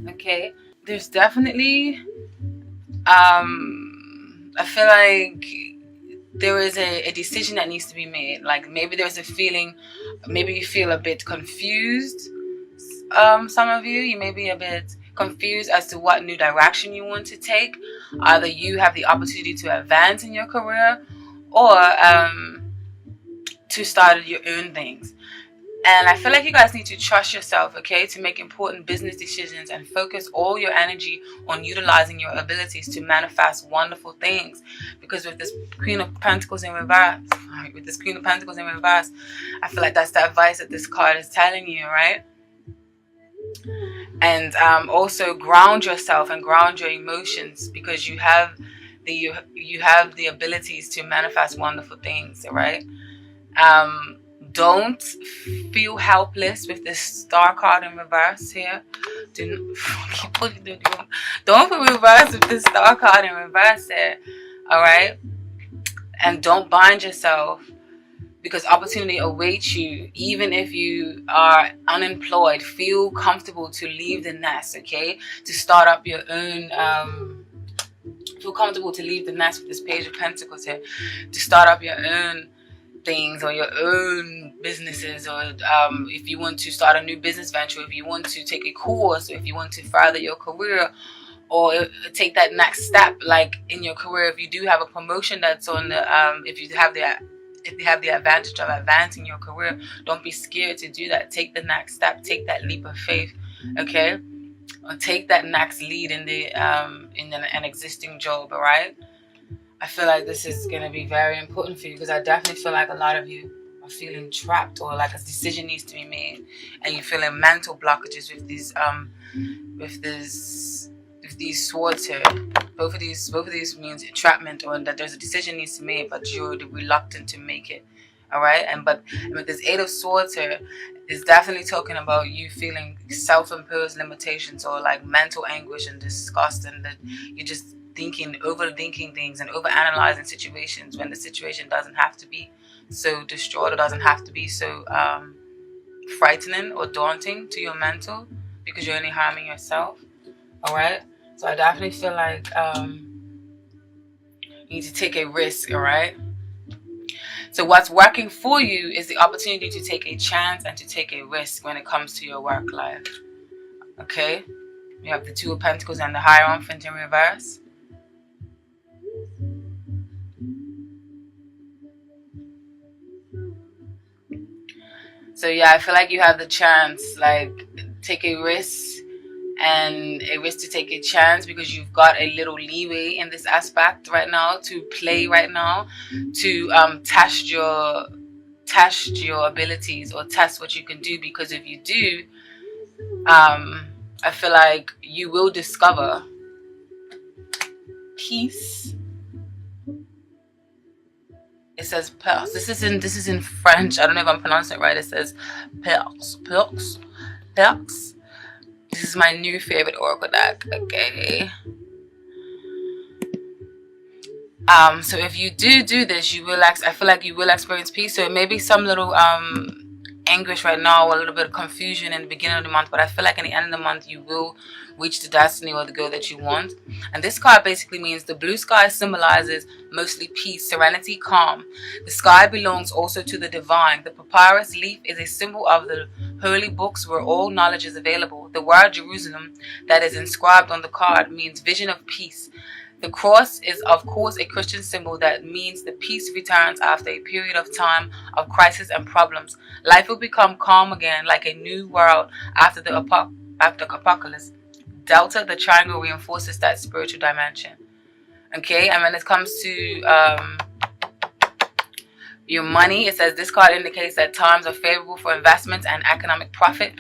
Okay, there's definitely I feel like there is a decision that needs to be made. Like maybe there's a feeling, maybe you feel a bit confused. Some of you may be a bit confused as to what new direction you want to take. Either you have the opportunity to advance in your career, or to start your own things. And I feel like you guys need to trust yourself, okay, to make important business decisions and focus all your energy on utilizing your abilities to manifest wonderful things. Because with this Queen of Pentacles in reverse, I feel like that's the advice that this card is telling you, right? And also ground yourself and ground your emotions, because you have the abilities to manifest wonderful things, right? Don't feel helpless with this star card in reverse here. Don't feel reverse with this star card in reverse here. Alright? And don't bind yourself, because opportunity awaits you. Even if you are unemployed, feel comfortable to leave the nest, okay? To start up your own feel comfortable to leave the nest with this Page of Pentacles here. To start up your own things or your own businesses, or if you want to start a new business venture, if you want to take a course, or if you want to further your career, or take that next step, like in your career. If you do have a promotion that's on the if you have the advantage of advancing your career, don't be scared to do that. Take the next step, take that leap of faith, okay? Or take that next lead in an existing job. All right, I feel like this is going to be very important for you, because I definitely feel like a lot of you are feeling trapped, or like a decision needs to be made, and you're feeling mental blockages with these swords here. Both of these means entrapment, or that there's a decision needs to be made, but you're reluctant to make it. All right, but with this Eight of Swords here, is definitely talking about you feeling self-imposed limitations, or like mental anguish and disgust, and that you're just overthinking things and overanalyzing situations, when the situation doesn't have to be so distraught, or doesn't have to be so frightening or daunting to your mental, because you're only harming yourself. All right, so I definitely feel like you need to take a risk. All right, so what's working for you is the opportunity to take a chance and to take a risk when it comes to your work life. Okay, we have the Two of Pentacles and the Hierophant in reverse. So yeah, I feel like you have the chance, like, take a risk, and a risk to take a chance, because you've got a little leeway in this aspect right now, to play right now, to test your abilities, or test what you can do. Because if you do, I feel like you will discover peace. It says Perse. This is in French. I don't know if I'm pronouncing it right. It says Perse. This is my new favorite oracle deck. Okay. So if you do this, you will I feel like you will experience peace. So it may be some little anguish right now, or a little bit of confusion in the beginning of the month, but I feel like in the end of the month you will reach the destiny or the goal that you want. And this card basically means the blue sky symbolizes mostly peace, serenity, calm. The sky belongs also to the divine. The papyrus leaf is a symbol of the holy books where all knowledge is available. The word Jerusalem that is inscribed on the card means vision of peace. The cross is, of course, a Christian symbol that means the peace returns after a period of time of crisis and problems. Life will become calm again, like a new world after the apocalypse. Delta, the triangle, reinforces that spiritual dimension. Okay, and when it comes to your money, it says this card indicates that times are favorable for investments and economic profit,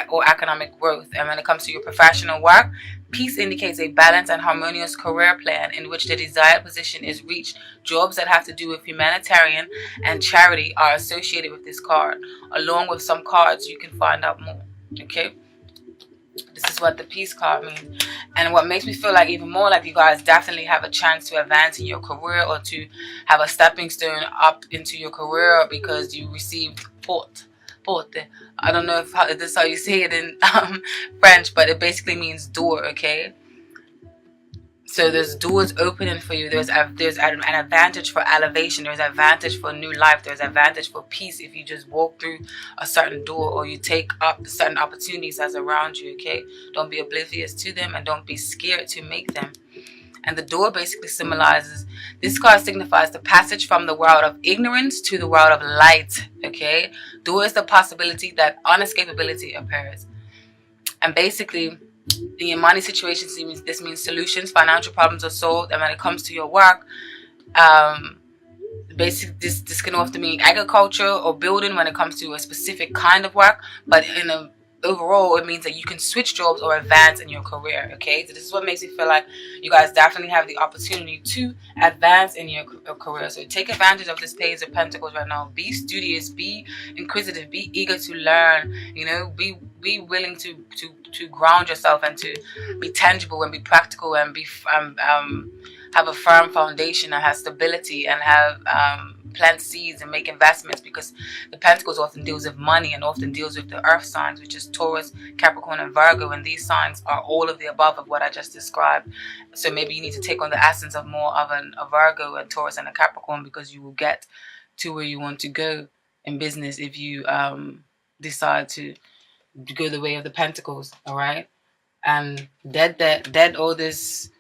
or economic growth. And when it comes to your professional work, peace indicates a balanced and harmonious career plan in which the desired position is reached. Jobs that have to do with humanitarian and charity are associated with this card. Along with some cards, you can find out more. Okay, this is what the peace card means. And what makes me feel like even more like you guys definitely have a chance to advance in your career, or to have a stepping stone up into your career, because you received Port porte. I don't know if this is how you say it in French, but it basically means door, okay? So there's doors opening for you. There's an advantage for elevation. There's advantage for new life. There's advantage for peace if you just walk through a certain door or you take up certain opportunities that's around you, okay? Don't be oblivious to them and don't be scared to make them. And the door basically symbolizes, this card signifies the passage from the world of ignorance to the world of light, okay? Door is the possibility that unescapability appears. And basically, in your money situations, this means solutions, financial problems are solved. And when it comes to your work, basically this can often mean agriculture or building when it comes to a specific kind of work. But overall, it means that you can switch jobs or advance in your career, okay? So this is what makes me feel like you guys definitely have the opportunity to advance in your career. So take advantage of this Page of Pentacles right now. Be studious, be inquisitive, be eager to learn, you know, be willing to ground yourself and to be tangible and be practical and be have a firm foundation and have stability and have plant seeds and make investments, because the Pentacles often deals with money and often deals with the earth signs, which is Taurus, Capricorn, and Virgo, and these signs are all of the above of what I just described. So maybe you need to take on the essence of more of a Virgo, a Taurus, and a Capricorn, because you will get to where you want to go in business if you decide to go the way of the Pentacles. All right, and dead all this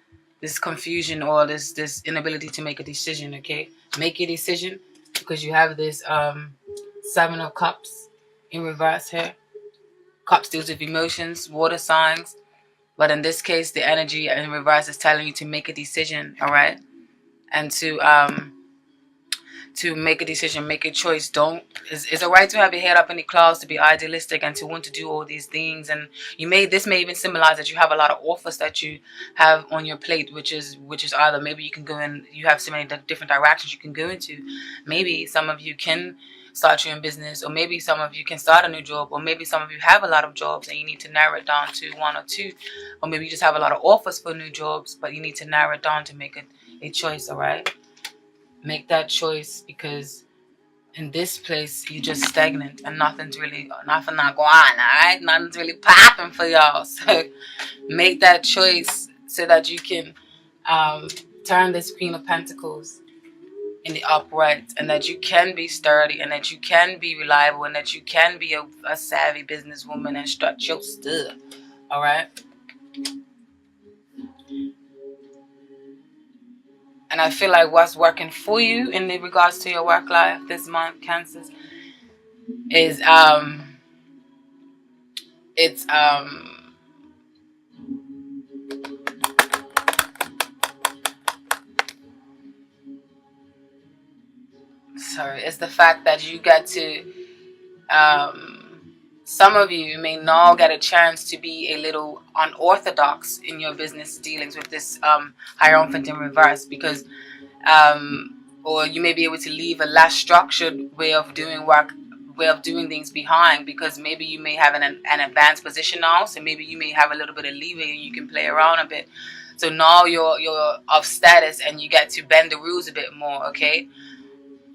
confusion or this inability to make a decision, okay? Make a decision, because you have this Seven of Cups in reverse here. Cups deals with emotions, water signs, but in this case, the energy in reverse is telling you to make a decision, all right? And to make a decision, make a choice. It's a right to have your head up in the clouds, to be idealistic and to want to do all these things. And this may even symbolize that you have a lot of offers that you have on your plate, which is either maybe you can go in, you have so many different directions you can go into. Maybe some of you can start your own business, or maybe some of you can start a new job, or maybe some of you have a lot of jobs and you need to narrow it down to one or two, or maybe you just have a lot of offers for new jobs, but you need to narrow it down to make a choice, all right? Make that choice, because in this place you're just stagnant and nothing not going on, alright? Nothing's really popping for y'all. So make that choice so that you can turn this Queen of Pentacles in the upright, and that you can be sturdy, and that you can be reliable, and that you can be a savvy businesswoman and strut your stuff. Alright? And I feel like what's working for you in regards to your work life this month, Cancers, is it's the fact that you get to some of you may now get a chance to be a little unorthodox in your business dealings with this Hierophant in reverse, because or you may be able to leave a less structured way of doing things behind, because maybe you may have an advanced position now, so maybe you may have a little bit of leeway and you can play around a bit. So now you're of status and you get to bend the rules a bit more, okay?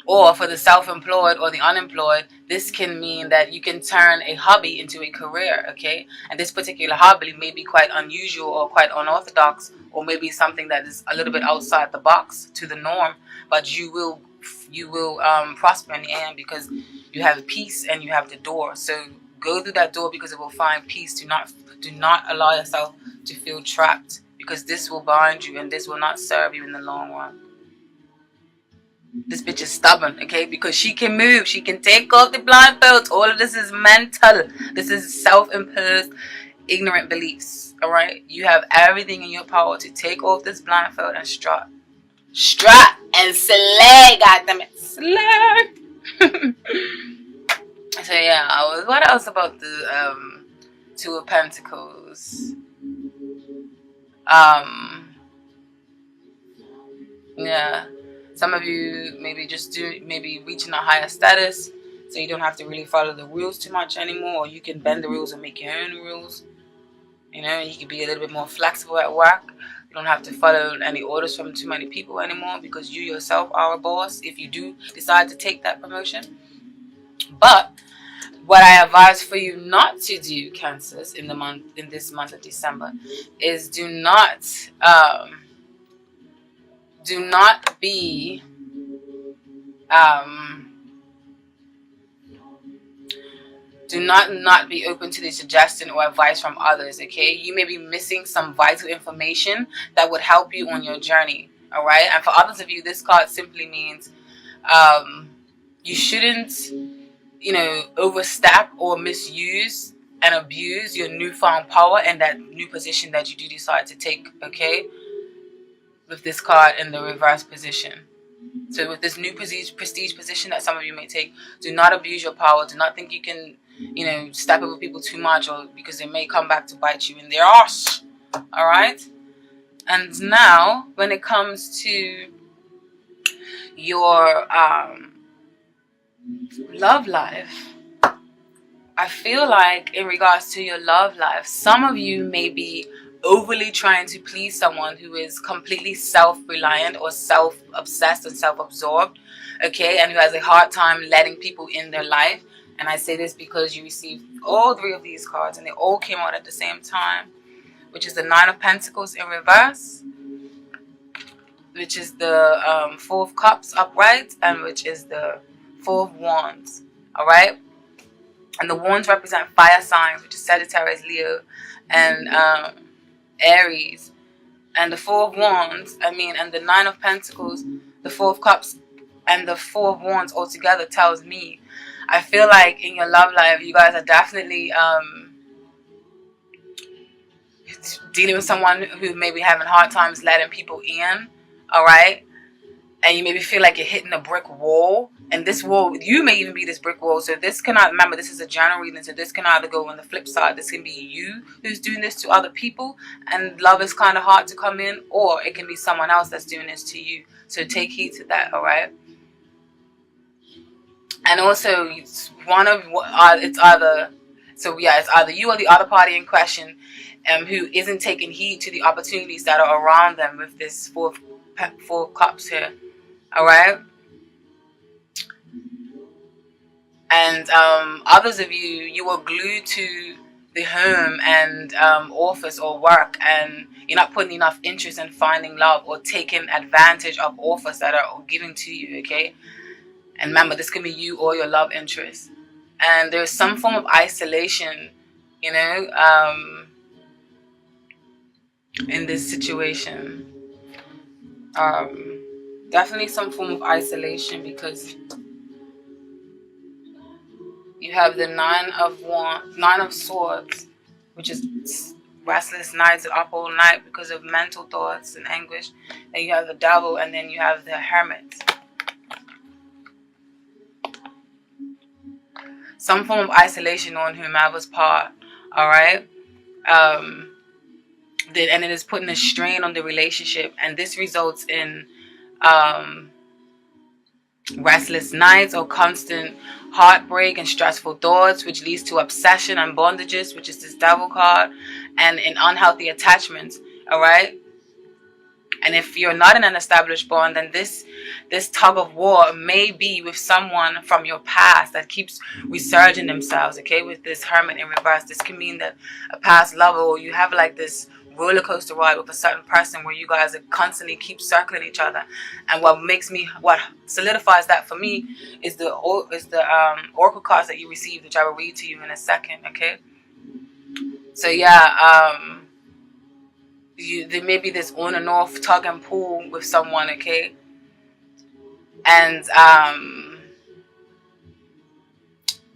Or for the self-employed or the unemployed, this can mean that you can turn a hobby into a career, okay? And this particular hobby may be quite unusual or quite unorthodox, or maybe something that is a little bit outside the box to the norm, but you will prosper in the end, because you have peace and you have the door. So go through that door, because it will find peace. Do not allow yourself to feel trapped, because this will bind you and this will not serve you in the long run. This bitch is stubborn, okay? Because she can move. She can take off the blindfolds. All of this is mental. This is self-imposed, ignorant beliefs, all right? You have everything in your power to take off this blindfold and strut. Strut and slay, goddammit. Slay. So, yeah, what else about the Two of Pentacles? Yeah. Some of you maybe reaching a higher status, so you don't have to really follow the rules too much anymore, or you can bend the rules and make your own rules. You know, you can be a little bit more flexible at work. You don't have to follow any orders from too many people anymore, because you yourself are a boss if you do decide to take that promotion. But What I advise for you not to do, Cancers, in this month of December, is do not be um, do not be open to the suggestion or advice from others. Okay, you may be missing some vital information that would help you on your journey. All right, and for others of you, this card simply means you shouldn't, overstep or misuse and abuse your newfound power and that new position that you do decide to take. Okay, with this card in the reverse position. So with this new prestige position that some of you may take, do not abuse your power. Do not think you can, step over people too much, or because they may come back to bite you in their arse. All right. And now, when it comes to your love life, I feel like in regards to your love life, some of you may be overly trying to please someone who is completely self-reliant or self-obsessed and self-absorbed, okay, and who has a hard time letting people in their life. And I say this because you received all three of these cards and they all came out at the same time, which is the Nine of Pentacles in reverse, which is the Four of Cups upright, and which is the Four of Wands. All right. And the wands represent fire signs, which is Sagittarius, Leo, and Aries. And the Four of Wands, and the Nine of Pentacles, the Four of Cups, and the Four of Wands all together tells me, I feel like in your love life, you guys are definitely dealing with someone who may be having hard times letting people in, all right? And you maybe feel like you're hitting a brick wall. And this wall, you may even be this brick wall. So this cannot, remember, this is a general reading. So this can either go on the flip side. This can be you who's doing this to other people. And love is kind of hard to come in. Or it can be someone else that's doing this to you. So take heed to that, all right? And also, it's either you or the other party in question who isn't taking heed to the opportunities that are around them with this Four of Cups here. All right. And others of you are glued to the home and office or work, and you're not putting enough interest in finding love or taking advantage of offers that are given to you. Okay. And remember, this can be you or your love interest. And there's some form of isolation, in this situation. Definitely some form of isolation, because you have the Nine of Swords, which is restless nights up all night because of mental thoughts and anguish. Then you have the Devil, and then you have the Hermit. Some form of isolation on whomever's part, all right? And it is putting a strain on the relationship, and this results in restless nights or constant heartbreak and stressful thoughts, which leads to obsession and bondages, which is this Devil card, and in unhealthy attachments, all right? And if you're not in an established bond, then this tug of war may be with someone from your past that keeps resurging themselves, okay? With this Hermit in reverse, this can mean that a past lover, or you have like this roller coaster ride with a certain person where you guys constantly keep circling each other. And what solidifies that for me is the oracle cards that you received, which I will read to you in a second, okay? So yeah, there may be this on and off tug and pull with someone, okay? And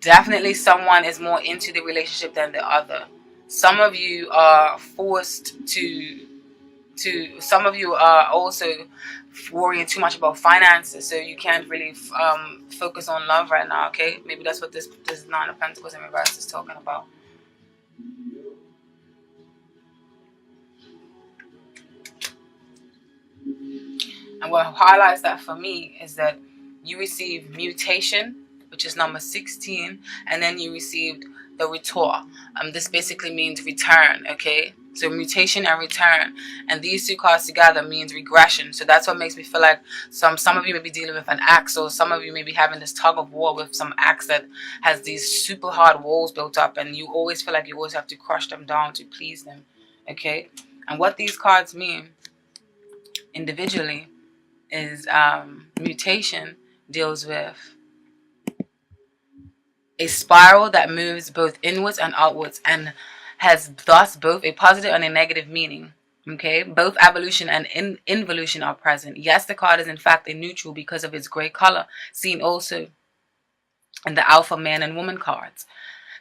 definitely someone is more into the relationship than the other. Some of you are forced some of you are also worrying too much about finances, so you can't really focus on love right now, okay? Maybe that's what this Nine of Pentacles in reverse is talking about. And what highlights that for me is that you received mutation, which is number 16, and then you received the retour. This basically means return, okay? So mutation and return, and these two cards together means regression. So that's what makes me feel like some of you may be dealing with an ex, or some of you may be having this tug of war with some ex that has these super hard walls built up, and you always feel like you always have to crush them down to please them. Okay, and what these cards mean individually is mutation deals with a spiral that moves both inwards and outwards and has thus both a positive and a negative meaning. Okay, both evolution and involution are present. Yes, the card is in fact a neutral because of its gray color, seen also in the alpha man and woman cards.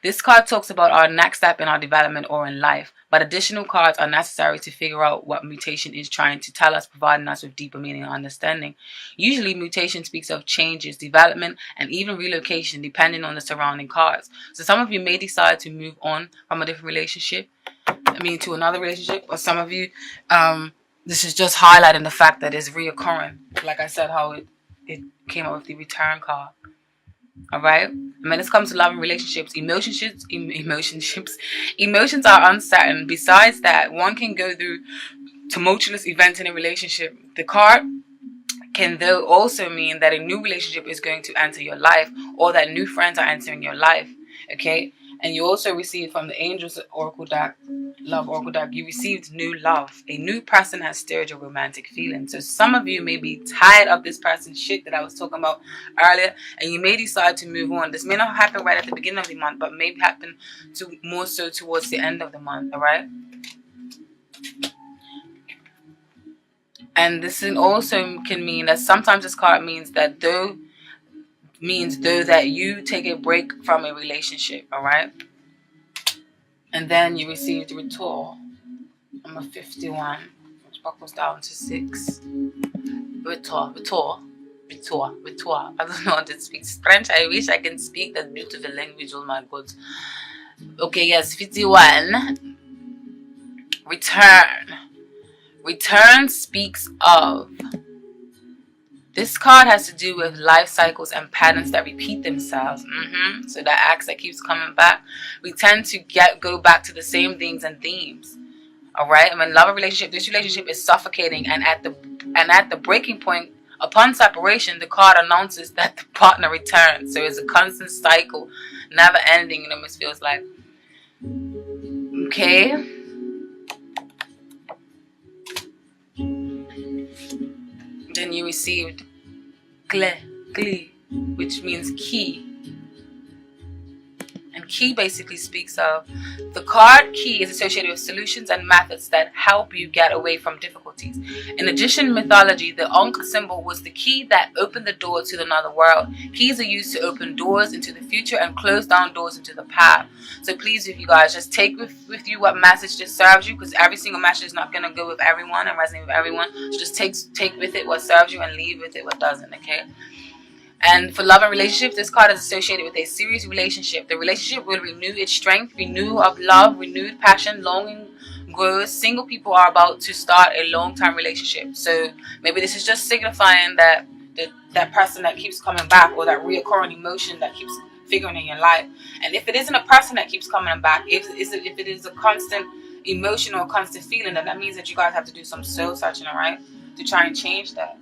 This card talks about our next step in our development or in life, but additional cards are necessary to figure out what mutation is trying to tell us, providing us with deeper meaning and understanding. Usually, mutation speaks of changes, development, and even relocation, depending on the surrounding cards. So some of you may decide to move on from a different relationship, to another relationship, or some of you, this is just highlighting the fact that it's reoccurring. Like I said, how it came up with the return card. All right. And when it comes to love and relationships, emotions are uncertain. Besides that, one can go through tumultuous events in a relationship. The card can though also mean that a new relationship is going to enter your life, or that new friends are entering your life. Okay. And you also received from the Angels Oracle deck, Love Oracle deck, you received new love. A new person has stirred your romantic feelings. So some of you may be tired of this person's shit that I was talking about earlier, and you may decide to move on. This may not happen right at the beginning of the month, but may happen more so towards the end of the month, all right? And this also can mean that sometimes this card means that though that you take a break from a relationship, all right? And then you receive the retour, number 51, which buckles down to 6. Retour. I don't know how to speak French. I wish I can speak that beautiful language. Oh my God. Okay, yes, 51. Return. Return speaks of, this card has to do with life cycles and patterns that repeat themselves. So that axe that keeps coming back, we tend to go back to the same things and themes. All right. I mean, love a relationship. This relationship is suffocating, and at the breaking point, upon separation, the card announces that the partner returns. So it's a constant cycle, never ending. It almost feels like. Okay. Then you received clé, which means key. And key basically speaks of, the card key is associated with solutions and methods that help you get away from difficulties. In Egyptian mythology, the Ankh symbol was the key that opened the door to another world. Keys are used to open doors into the future and close down doors into the past. So please, if you guys just take with you what message just serves you, because every single message is not going to go with everyone and resonate with everyone. So just take with it what serves you and leave with it what doesn't, okay? And for love and relationships, this card is associated with a serious relationship. The relationship will renew its strength, renew of love, renewed passion, longing grows. Single people are about to start a long-term relationship. So maybe this is just signifying that that person that keeps coming back, or that reoccurring emotion that keeps figuring in your life. And if it isn't a person that keeps coming back, if it is a constant emotion or a constant feeling, then that means that you guys have to do some soul searching, all right, to try and change that.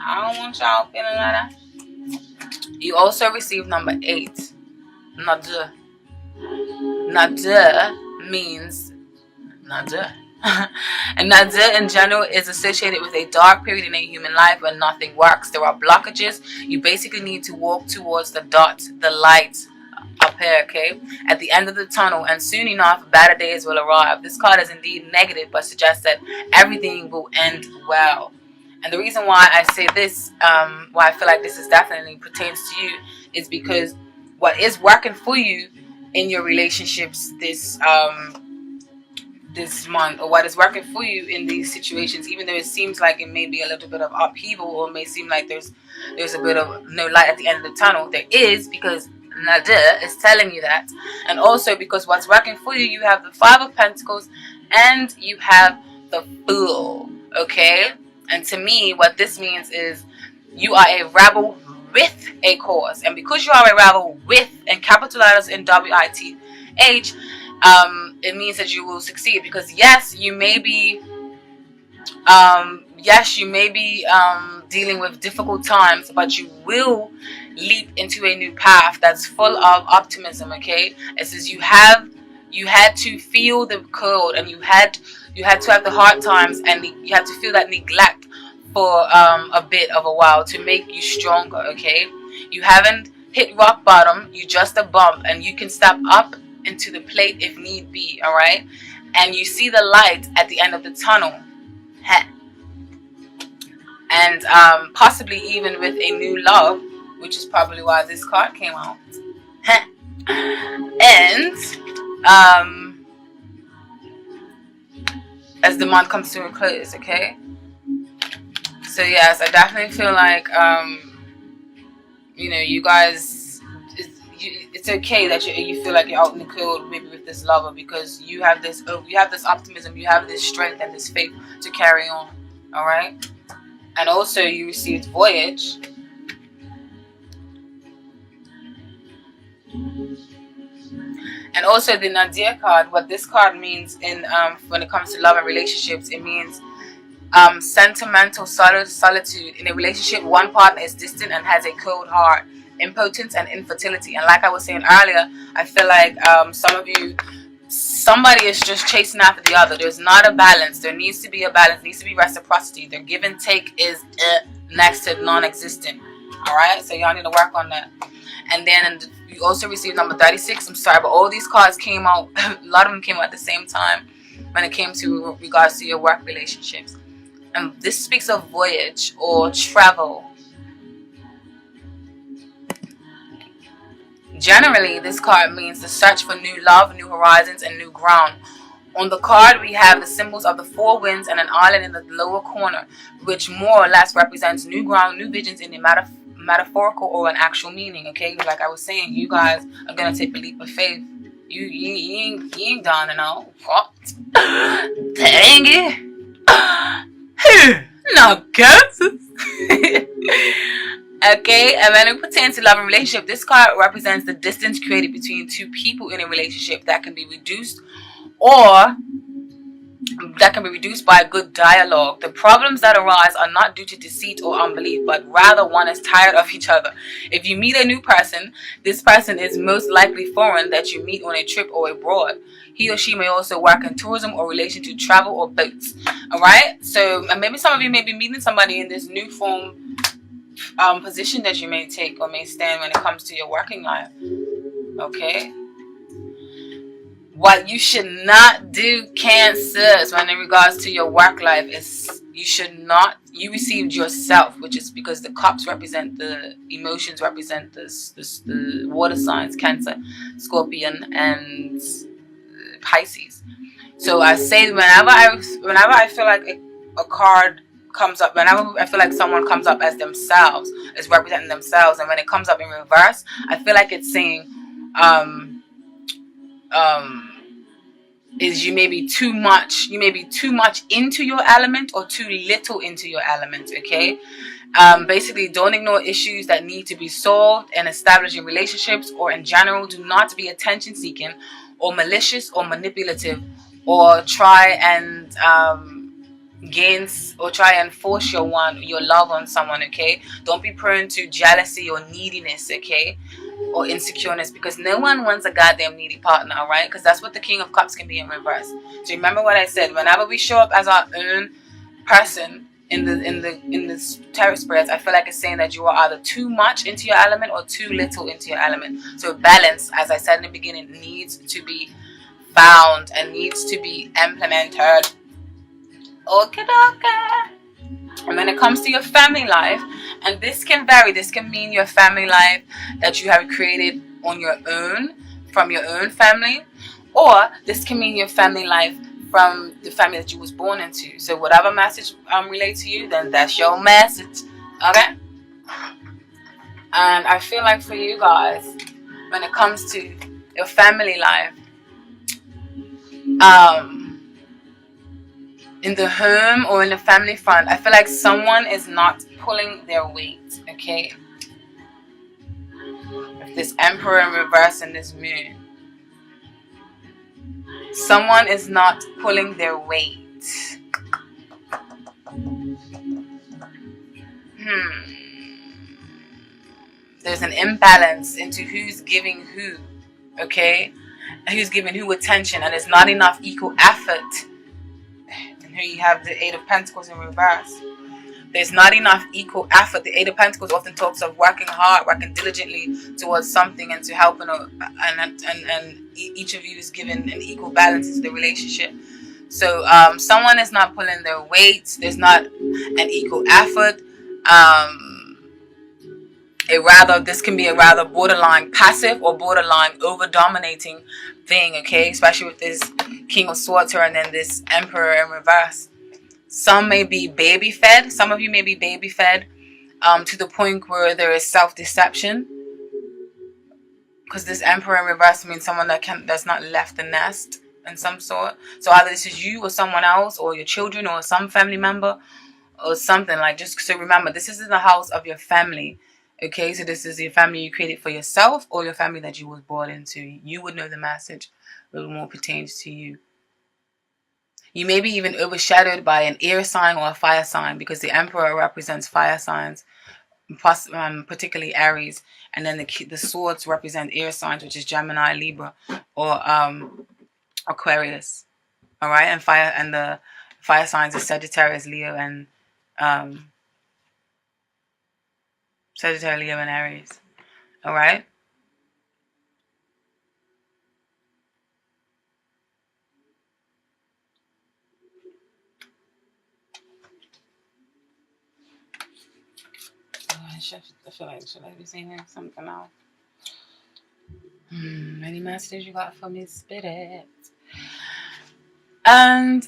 I don't want y'all feeling like that. You also receive number 8. Nada. Nada means nada. And nada in general is associated with a dark period in a human life when nothing works. There are blockages. You basically need to walk towards the dot, the light up here, okay, at the end of the tunnel, and soon enough better days will arrive. This card is indeed negative, but suggests that everything will end well. And the reason why I say this, why I feel like this is definitely pertains to you, is because what is working for you in your relationships this month, or what is working for you in these situations, even though it seems like it may be a little bit of upheaval, or it may seem like there's a bit of no light at the end of the tunnel, there is, because Nadir is telling you that. And also because what's working for you, you have the 5 of Pentacles and you have the Fool, okay? And to me, what this means is you are a rebel with a cause. And because you are a rebel with, and capital letters in WITH, it means that you will succeed. Because yes, you may be dealing with difficult times, but you will leap into a new path that's full of optimism. Okay, it says you had to feel the cold, and you had to have the hard times, and you had to feel that neglect for a bit of a while to make you stronger. Okay, you haven't hit rock bottom, you just a bump, and you can step up into the plate if need be. All right, and you see the light at the end of the tunnel. And possibly even with a new love, which is probably why this card came out. And as the month comes to a close, okay? So yes, I definitely feel like you guys, it's okay that you feel like you're out in the cold, maybe with this lover, because you have this optimism, you have this strength and this faith to carry on. All right. And also you received Voyage. And also the Nadir card. What this card means in when it comes to love and relationships, it means sentimental solitude. In a relationship, one partner is distant and has a cold heart, impotence and infertility. And like I was saying earlier, I feel like somebody is just chasing after the other. There's not a balance. There needs to be a balance. There needs to be reciprocity. The give and take is next to non-existent. All right, so y'all need to work on that. And then you also received number 36. I'm sorry, but all these cards came out. A lot of them came out at the same time when it came to regards to your work relationships. And this speaks of voyage or travel. Generally, this card means the search for new love, new horizons, and new ground. On the card, we have the symbols of the four winds and an island in the lower corner, which more or less represents new ground, new visions in the metaphorical or an actual meaning. Okay, like I was saying, you guys are gonna take a leap of faith. You ain't done and all. What? Dang it! No guesses. Okay, and when it pertains to love and relationship, this card represents the distance created between two people in a relationship that can be reduced by good dialogue. The problems that arise are not due to deceit or unbelief, but rather one is tired of each other. If you meet a new person, this person is most likely foreign that you meet on a trip or abroad. He or she may also work in tourism or relation to travel or boats. Alright, so maybe some of you may be meeting somebody in this new form position that you may take or may stand when it comes to your working life. Okay, what you should not do, Cancers, when in regards to your work life, is you received yourself, which is because the cups represent the emotions, represent the water signs, Cancer, Scorpion, and Pisces. So I say whenever I feel like a card comes up, whenever I feel like someone comes up as themselves, is representing themselves, and when it comes up in reverse, I feel like it's saying is you may be too much into your element or too little into your element. Okay, basically, don't ignore issues that need to be solved and established in relationships, or in general, do not be attention seeking or malicious or manipulative, or try and force your love on someone. Okay, don't be prone to jealousy or neediness, okay, or insecureness, because no one wants a goddamn needy partner. All right, because that's what the King of Cups can be in reverse. So remember what I said, whenever we show up as our own person in the tarot spreads, I feel like it's saying that you are either too much into your element or too little into your element. So balance, as I said in the beginning, needs to be found and needs to be implemented. Okay. And when it comes to your family life, and this can vary, this can mean your family life that you have created on your own, from your own family, or this can mean your family life from the family that you was born into. So whatever message relates to you, then that's your message. Okay? And I feel like for you guys, when it comes to your family life, in the home or in the family front, I feel like someone is not pulling their weight. Okay, with this Emperor in reverse and this Moon, Someone is not pulling their weight. There's an imbalance into who's giving who, okay? Who's giving who attention, and there's not enough equal effort. And here you have the Eight of Pentacles in reverse. There's not enough equal effort. The Eight of Pentacles often talks of working hard, working diligently towards something, and to helping, and each of you is given an equal balance to the relationship. So someone is not pulling their weight. There's not an equal effort. This can be a rather borderline passive or borderline over dominating thing, okay? Especially with this King of Swords here and then this Emperor in reverse. Some may be baby fed. Some of you may be baby fed to the point where there is self-deception. Because this Emperor in reverse means someone that's not left the nest in some sort. So either this is you or someone else, or your children, or some family member, or something. Like, just so remember, this is in the house of your family. Okay, so this is your family you created for yourself, or your family that you was born into. You would know the message a little more pertains to you. You may be even overshadowed by an air sign or a fire sign, because the Emperor represents fire signs, particularly Aries, and then the swords represent air signs, which is Gemini, Libra, or Aquarius. All right, and the fire signs are Sagittarius, Leo, and Sagittarius, Leo, and Aries. All right. I feel like should I be saying something else? Any messages you got for me, Spirit? And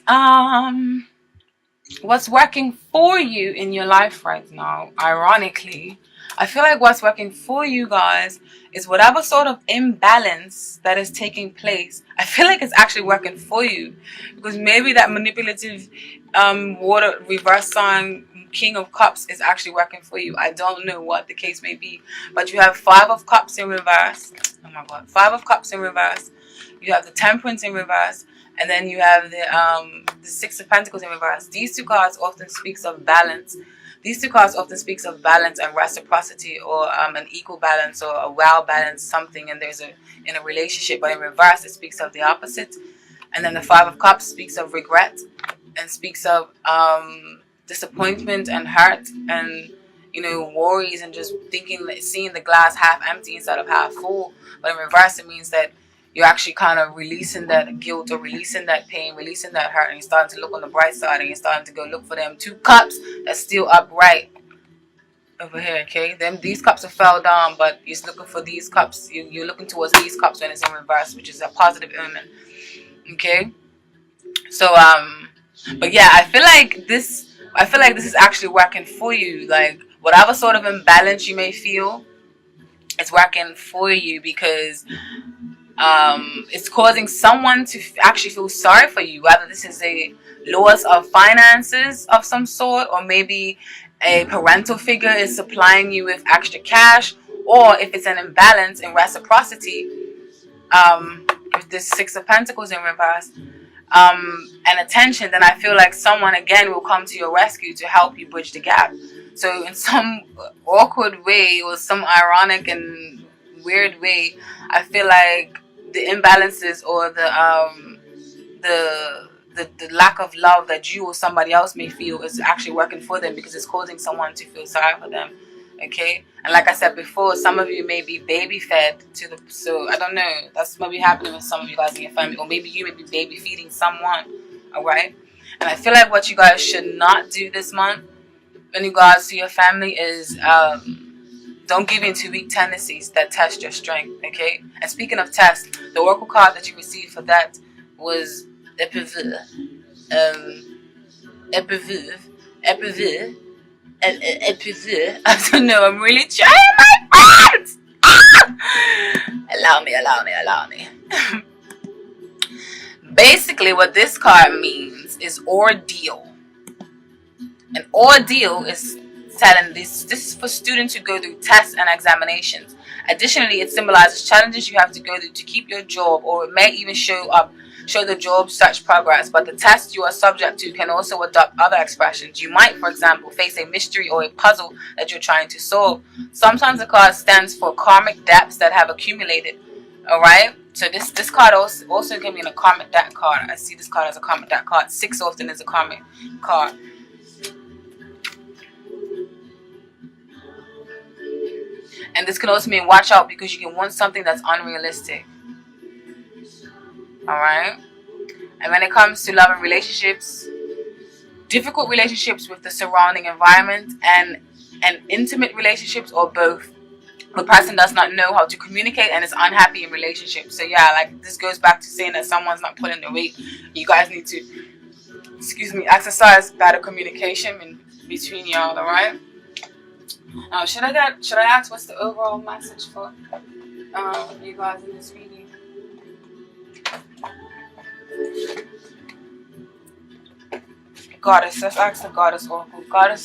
what's working for you in your life right now, ironically, I feel like what's working for you guys is whatever sort of imbalance that is taking place. I feel like it's actually working for you, because maybe that manipulative water reverse sign King of Cups is actually working for you. I don't know what the case may be, but you have Five of Cups in reverse. Oh my God, Five of Cups in reverse. You have the Temperance in reverse, and then you have the Six of Pentacles in reverse. These two cards often speaks of balance. These two cards often speaks of balance and reciprocity, or an equal balance, or a well balanced something, and there's in a relationship. But in reverse, it speaks of the opposite. And then the Five of Cups speaks of regret and speaks of disappointment and hurt, and worries, and just seeing the glass half empty instead of half full. But in reverse, it means that you're actually kind of releasing that guilt, or releasing that pain, releasing that hurt, and you're starting to look on the bright side, and you're starting to go look for them two cups that's still upright over here. Okay, these cups have fell down, but you're looking for these cups. You're looking towards these cups when it's in reverse, which is a positive omen. Okay, so but yeah, I feel like this is actually working for you. Like, whatever sort of imbalance you may feel, it's working for you, because it's causing someone to actually feel sorry for you. Whether this is a loss of finances of some sort, or maybe a parental figure is supplying you with extra cash, or if it's an imbalance in reciprocity, with this Six of Pentacles in reverse, and attention, then I feel like someone again will come to your rescue to help you bridge the gap. So in some awkward way, or some ironic and weird way, I feel like the imbalances, or the lack of love that you or somebody else may feel is actually working for them, because it's causing someone to feel sorry for them. Okay, and like I said before, some of you may be baby fed so I don't know, that's maybe happening with some of you guys in your family, or maybe you may be baby feeding someone. All right, and I feel like what you guys should not do this month in regards to your family is don't give in to weak tendencies that test your strength. Okay, and speaking of tests, the oracle card that you received for that was Epiv. I don't know, I'm really trying my best. Allow me. Basically, what this card means is ordeal. An ordeal is telling this is for students who go through tests and examinations. Additionally, it symbolizes challenges you have to go through to keep your job, or it may even show show the job search progress, but the test you are subject to can also adopt other expressions. You might, for example, face a mystery or a puzzle that you're trying to solve. Sometimes the card stands for karmic debts that have accumulated. Alright? So this card also can be in a karmic debt card. I see this card as a karmic debt card. 6 often is a karmic card. And this can also mean watch out because you can want something that's unrealistic. Alright? And when it comes to love and relationships, difficult relationships with the surrounding environment and intimate relationships, or both. The person does not know how to communicate and is unhappy in relationships. So yeah, like this goes back to saying that someone's not pulling the weight. You guys need to, exercise better communication in between y'all. Alright? Should I ask what's the overall message for you guys in this reading? Goddess, let's ask the Goddess Oracle. Goddess,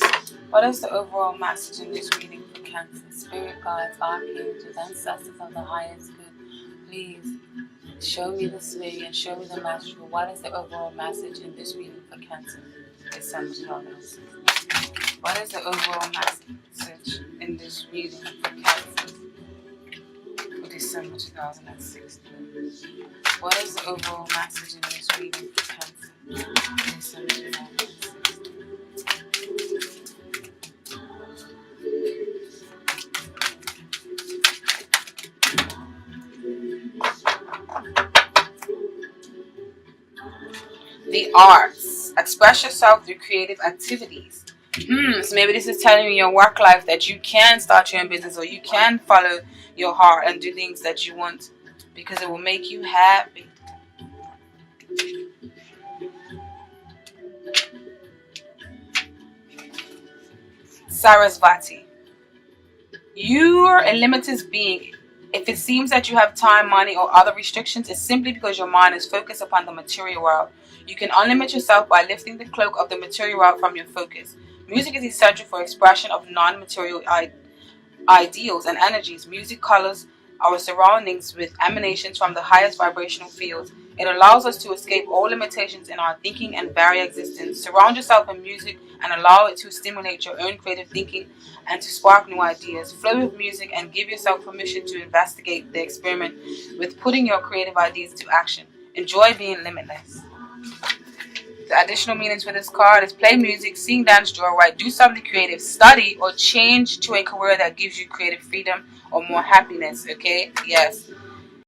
what is the overall message in this reading for Cancer? Spirit guides, archangels, ancestors of the highest good, please show me this way and show me the message. What is the overall message in this reading for Cancer? December 2016. What is the overall message in this reading for Cancer for December 2016? What is the overall message in this reading for Cancer for December 2016? The arts. Express yourself through creative activities. So maybe this is telling you in your work life that you can start your own business, or you can follow your heart and do things that you want because it will make you happy. Sarasvati. You're a limited being. If it seems that you have time, money, or other restrictions, it's simply because your mind is focused upon the material world. You can unlimit yourself by lifting the cloak of the material world from your focus. Music is essential for expression of non-material ideals and energies. Music colors our surroundings with emanations from the highest vibrational fields. It allows us to escape all limitations in our thinking and vary existence. Surround yourself in music and allow it to stimulate your own creative thinking and to spark new ideas. Flow with music and give yourself permission to investigate the experiment with putting your creative ideas into action. Enjoy being limitless. The additional meanings for this card is play music, sing, dance, draw, write, do something creative, study, or change to a career that gives you creative freedom or more happiness. Okay? Yes.